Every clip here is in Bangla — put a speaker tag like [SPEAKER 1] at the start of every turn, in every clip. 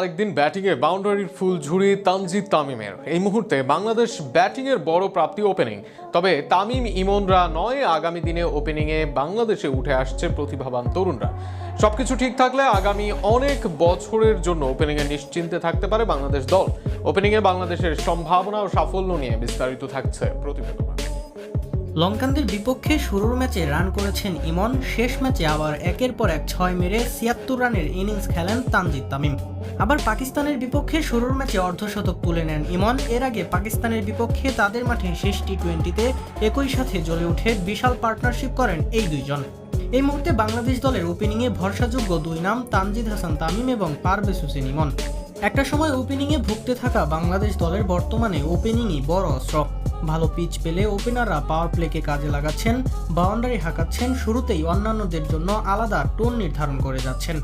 [SPEAKER 1] আরেকদিন ব্যাটিংয়ে বাউন্ডারির ফুল ঝুড়ি তানজিদ তামিমের। এই মুহূর্তে বাংলাদেশ ব্যাটিংয়ের বড় প্রাপ্তি ওপেনিং। তবে তামিম ইমনরা নয়, আগামী দিনে ওপেনিংয়ে বাংলাদেশে উঠে আসছে প্রতিভাবান তরুণরা। সবকিছু ঠিক থাকলে আগামী অনেক বছরের জন্য ওপেনিংয়ে নিশ্চিন্তে থাকতে পারে বাংলাদেশ দল। ওপেনিংয়ে বাংলাদেশের সম্ভাবনা ও সাফল্য নিয়ে বিস্তারিত থাকছে প্রতিবেদনে।
[SPEAKER 2] লঙ্কানদের বিপক্ষে শুরুর ম্যাচে রান করেছেন ইমন, শেষ ম্যাচে আবার একের পর এক ৬ মেরে ৭৬ রানের ইনিংস খেলেন তানজিদ তামিম। আবার পাকিস্তানের বিপক্ষে শুরুর ম্যাচে অর্ধশতক তুলে নেন ইমন। এর আগে পাকিস্তানের বিপক্ষে তাদের মাঠে শেষ টি-20তে একই সাথে জ্বলে উঠে বিশাল পার্টনারশিপ করেন এই দুইজন। এই মুহূর্তে বাংলাদেশ দলের ওপেনিংয়ে ভরসাযোগ্য দুই নাম তানজিদ হাসান তামিম এবং পারভেজ হোসেন ইমন। একটা সময় ওপেনিংয়ে ভুগতে থাকা বাংলাদেশ দলের বর্তমানে ওপেনিংই বড় অস্ত্র। ভালো পিচ পেলে ওপেনাররা পাওয়ার প্লেকে কাজে লাগাচ্ছেন, বাউন্ডারি হাঁকাচ্ছেন, শুরুতেই অন্যান্যদের জন্য আলাদা টোন নির্ধারণ করে যাচ্ছেন।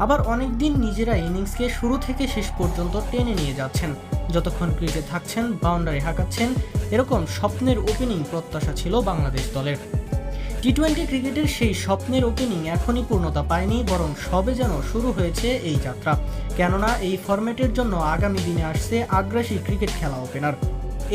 [SPEAKER 2] আবার অনেকদিন নিজেরা ইনিংসকে শুরু থেকে শেষ পর্যন্ত টেনে নিয়ে যাচ্ছেন। যতক্ষণ ক্রিজে থাকছেন, বাউন্ডারি হাঁকাচ্ছেন, এরকম স্বপ্নের ওপেনিং প্রত্যাশা ছিল বাংলাদেশ দলের। টি-20 ক্রিকেটের সেই স্বপ্নের ওপেনিং এখনই পূর্ণতা পায়নি, বরং সবে যেন শুরু হয়েছে এই যাত্রা। কেননা এই ফরম্যাটের জন্য আগামী দিনে আসছে আগ্রাসী ক্রিকেট খেলা ওপেনার।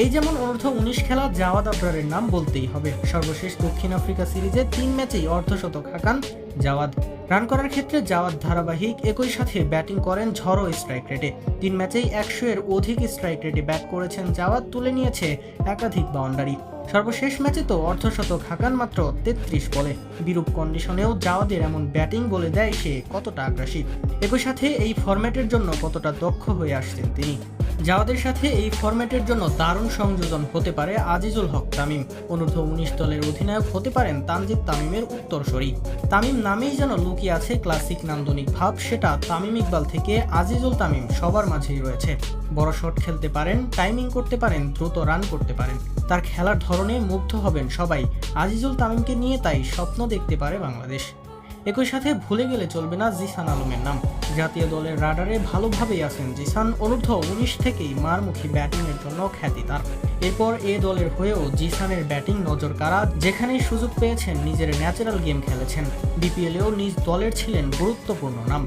[SPEAKER 2] এই যেমন অনূর্ধ্ব-19 খেলা জাওয়াদ আবরারের নাম বলতেই হবে। সর্বশেষ দক্ষিণ আফ্রিকা সিরিজে 3 ম্যাচেই অর্ধশতক হাঁকান জাওয়াদ। রান করার ক্ষেত্রে জাওয়াদ ধারাবাহিক, একই সাথে ব্যাটিং করেন ঝড়ো স্ট্রাইক রেটে। 3 ম্যাচেই 100-এর অধিক স্ট্রাইক রেটে ব্যাট করেছেন জাওয়াদ, তুলে নিয়েছে একাধিক বাউন্ডারি। সর্বশেষ ম্যাচে তো অর্ধশতক হাঁকান মাত্র 33 বলে। বিরূপ কন্ডিশনেও জাওয়াদের এমন ব্যাটিং বলে দেয় সে কতটা আগ্রাসী, একই সাথে এই ফরম্যাটের জন্য কতটা দক্ষ হয়ে আসছেন তিনি। জাওয়াদের সাথে এই ফরম্যাটের জন্য দারুণ সংযোজন হতে পারে আজিজুল হক তামিম। অনূর্ধ্ব-19 দলের অধিনায়ক হতে পারেন তানজিদ তামিমের উত্তরসূরি। তামিম নামেই যেন লুকিয়ে আছে ক্লাসিক নান্দনিক ভাব, সেটা তামিম ইকবাল থেকে আজিজুল তামিম সবার মাঝেই রয়েছে। বড় শট খেলতে পারেন, টাইমিং করতে পারেন, দ্রুত রান করতে পারেন। তার খেলার ধরনে মুগ্ধ হবেন সবাই। আজিজুল তামিমকে নিয়ে তাই স্বপ্ন দেখতে পারে বাংলাদেশ। একই সাথে ভুলে গেলে চলবে না জিসান আলমের নাম। জাতীয় দলের রাডারে ভালোভাবেই আছেন জিসান। অনূর্ধ্ব-19 থেকেই মারমুখী ব্যাটিংয়ের জন্য খ্যাতি তার। এরপর এ দলের হয়েও জিসানের ব্যাটিং নজর কাড়া। যেখানেই সুযোগ পেয়েছেন নিজের ন্যাচারাল গেম খেলেছেন। বিপিএলেও নিজ দলের ছিলেন গুরুত্বপূর্ণ নাম।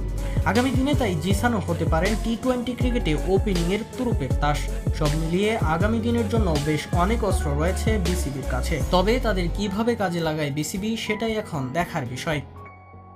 [SPEAKER 2] আগামী দিনে তাই জিসানও হতে পারেন টি-20 ক্রিকেটে ওপেনিংয়ের তুরুপের তাস। সব মিলিয়ে আগামী দিনের জন্য বেশ অনেক অস্ত্র রয়েছে বিসিবির কাছে। তবে তাদের কিভাবে কাজে লাগায় বিসিবি, সেটাই এখন দেখার বিষয়।